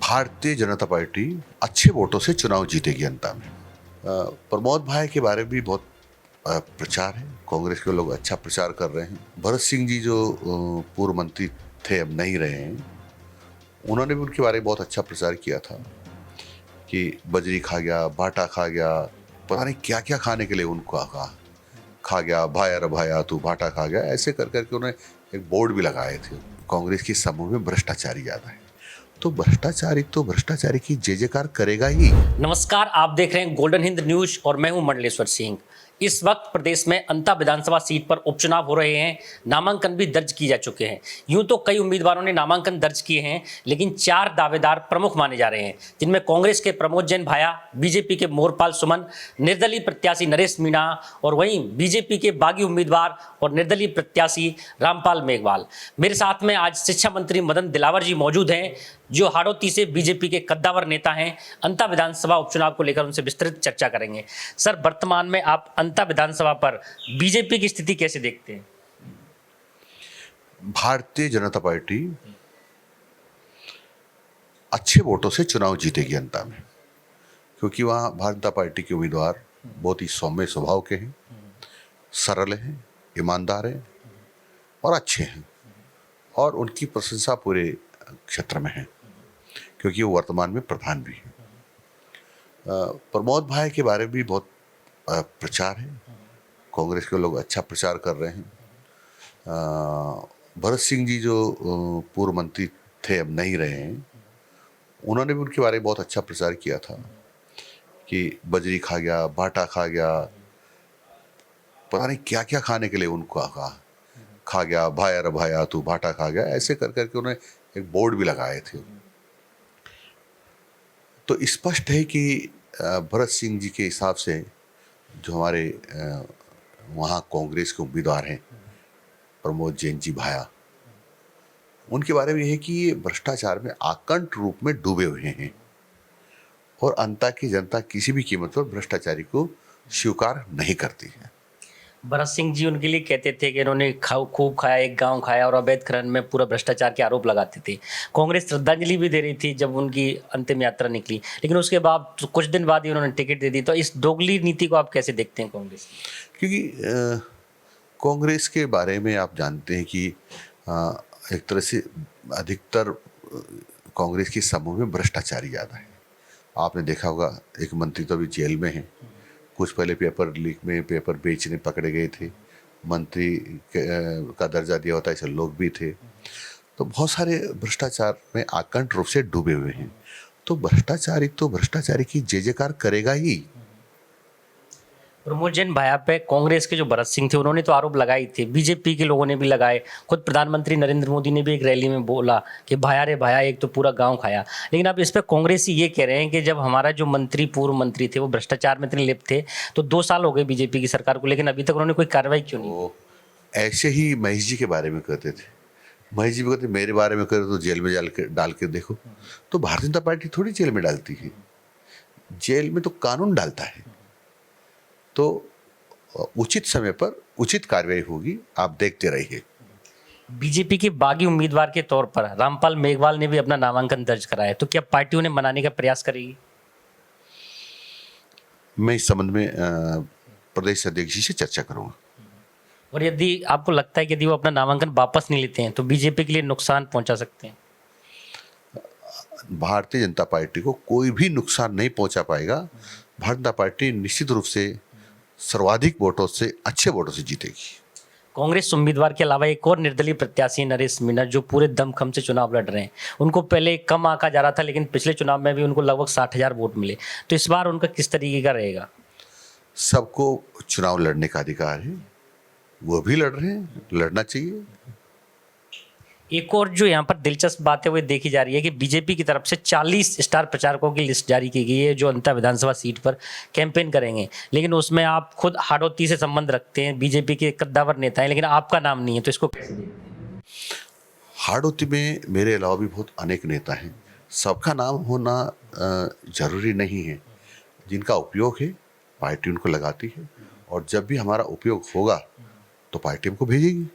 Bharatiya Janata party अच्छे वोटों से चुनाव जीतेगी अंता में। प्रमोद भाई के बारे में भी बहुत प्रचार है, कांग्रेस के लोग अच्छा प्रचार कर रहे हैं। भरत सिंह जी जो पूर्व मंत्री थे, अब नहीं रहे हैं, उन्होंने भी उनके बारे में बहुत अच्छा प्रचार किया था कि बजरी खा गया, बाटा खा गया, पता नहीं क्या क्या खाने के लिए उनको खा गया, भाया रे भाया तू बाटा खा गया, ऐसे कर करके उन्होंने एक बोर्ड भी लगाए थे। कांग्रेस के समूह में भ्रष्टाचारी ज़्यादा है, तो भ्रष्टाचारी की जय जयकार करेगा ही। नमस्कार, आप देख रहे हैं गोल्डन हिंद न्यूज और मैं हूं मंडलेश्वर सिंह। इस वक्त प्रदेश में अंता विधानसभा सीट पर उपचुनाव हो रहे हैं, नामांकन भी दर्ज किए जा चुके हैं। यूं तो कई उम्मीदवारों ने नामांकन दर्ज किए हैं, लेकिन 4 दावेदार प्रमुख माने जा रहे हैं, जिनमें कांग्रेस के प्रमोद जैन भाया, बीजेपी के मोरपाल सुमन, निर्दलीय प्रत्याशी नरेश मीणा और वहीं बीजेपी के बागी उम्मीदवार और निर्दलीय प्रत्याशी रामपाल मेघवाल। मेरे साथ में आज शिक्षा मंत्री मदन दिलावर जी मौजूद हैं, जो हाड़ौती से बीजेपी के कद्दावर नेता हैं। अंता विधानसभा उपचुनाव को लेकर उनसे विस्तृत चर्चा करेंगे। सर, वर्तमान में आप अंता विधानसभा पर बीजेपी की स्थिति कैसे देखते हैं? भारतीय जनता पार्टी अच्छे वोटों से चुनाव जीतेगी अंता में, क्योंकि वहाँ भारतीय जनता पार्टी के उम्मीदवार बहुत ही सौम्य स्वभाव के हैं, सरल हैं, ईमानदार हैं और अच्छे हैं, और उनकी प्रशंसा पूरे क्षेत्र में है, क्योंकि वो वर्तमान में प्रधान भी हैं। प्रमोद भाई के बारे में भी बहुत प्रचार है, कांग्रेस के लोग अच्छा प्रचार कर रहे हैं। भरत सिंह जी जो पूर्व मंत्री थे, अब नहीं रहे हैं, उन्होंने भी उनके बारे में बहुत अच्छा प्रचार किया था कि बजरी खा गया, बाटा खा गया, पता नहीं क्या क्या खाने के लिए उनको खा गया, भाया रे भाया तू बाटा खा गया, ऐसे कर करके उन्होंने एक बोर्ड भी लगाए थे। तो स्पष्ट है कि भरत सिंह जी के हिसाब से जो हमारे वहाँ कांग्रेस के उम्मीदवार हैं प्रमोद जैन जी भाया, उनके बारे में यह है कि ये भ्रष्टाचार में आकंठ रूप में डूबे हुए हैं और अंता की जनता किसी भी कीमत पर भ्रष्टाचारी को स्वीकार नहीं करती है। भरत सिंह जी उनके लिए कहते थे कि इन्होंने खूब खाया, एक गांव खाया और अवैध खनन में पूरा भ्रष्टाचार के आरोप लगाते थे। कांग्रेस श्रद्धांजलि भी दे रही थी जब उनकी अंतिम यात्रा निकली, लेकिन उसके बाद कुछ दिन बाद ही उन्होंने टिकट दे दी। तो इस दोगली नीति को आप कैसे देखते हैं कांग्रेस? क्योंकि कांग्रेस के बारे में आप जानते हैं कि एक तरह से अधिकतर कांग्रेस के समूह में भ्रष्टाचारी ज़्यादा है। आपने देखा होगा, एक मंत्री तो अभी जेल में है, कुछ पहले पेपर लीक में पेपर बेचने पकड़े गए थे, मंत्री का दर्जा दिया होता है, ऐसे लोग भी थे। तो बहुत सारे भ्रष्टाचार में आकंठ रूप से डूबे हुए हैं, तो भ्रष्टाचारी की जय जयकार करेगा ही। प्रमोद जैन भाया पे कांग्रेस के जो भरत सिंह थे उन्होंने तो आरोप लगाए थे, बीजेपी के लोगों ने भी लगाए, खुद प्रधानमंत्री नरेंद्र मोदी ने भी एक रैली में बोला कि भाया रे भाया एक तो पूरा गांव खाया। लेकिन अब इस पे कांग्रेसी ये कह रहे हैं कि जब हमारा जो पूर्व मंत्री थे वो भ्रष्टाचार में इतने लिप्त थे, तो 2 साल हो गए बीजेपी की सरकार को, लेकिन अभी तक उन्होंने कोई कार्रवाई क्यों नहीं? ऐसे ही महेश जी के बारे में कहते थे, महेश जी भी कहते मेरे बारे में करे तो जेल में डाल के देखो। तो भारतीय जनता पार्टी थोड़ी जेल में डालती है, जेल में तो कानून डालता है। तो उचित समय पर उचित कार्रवाई होगी, आप देखते रहिए। बीजेपी के बागी उम्मीदवार के तौर पर रामपाल मेघवाल ने भी अपना नामांकन दर्ज कराया, तो क्या पार्टी उन्हें मनाने का प्रयास करेगी? मैं इस संबंध में प्रदेश अध्यक्ष जी से चर्चा करूंगा। और यदि आपको लगता है कि यदि वो अपना नामांकन वापस नहीं लेते हैं तो बीजेपी के लिए नुकसान पहुंचा सकते हैं? भारतीय जनता पार्टी को कोई भी नुकसान नहीं पहुंचा पाएगा। भारतीय जनता पार्टी निश्चित रूप से सर्वाधिक वोटों से, अच्छे वोटों से जीतेगी। कांग्रेस उम्मीदवार के अलावा एक और निर्दलीय प्रत्याशी नरेश मीणा, जो पूरे दमखम से चुनाव लड़ रहे हैं, उनको पहले कम आंका जा रहा था, लेकिन पिछले चुनाव में भी उनको लगभग 60,000 वोट मिले। तो इस बार उनका किस तरीके का रहेगा? सबको चुनाव लड़ने का अधिकार है, वो भी लड़ रहे हैं, लड़ना चाहिए। एक और जो यहाँ पर दिलचस्प बात है वो देखी जा रही है कि बीजेपी की तरफ से 40 स्टार प्रचारकों की लिस्ट जारी की गई है जो अंता विधानसभा सीट पर कैंपेन करेंगे, लेकिन उसमें आप खुद हाड़ौती से संबंध रखते हैं, बीजेपी के कद्दावर नेता हैं, लेकिन आपका नाम नहीं है, तो इसको कैसे देखते हैं? हाड़ौती में मेरे अलावा भी बहुत अनेक नेता हैं, सबका नाम होना जरूरी नहीं है। जिनका उपयोग है पार्टी उनको लगाती है, और जब भी हमारा उपयोग होगा तो पार्टी हमको भेजेगी।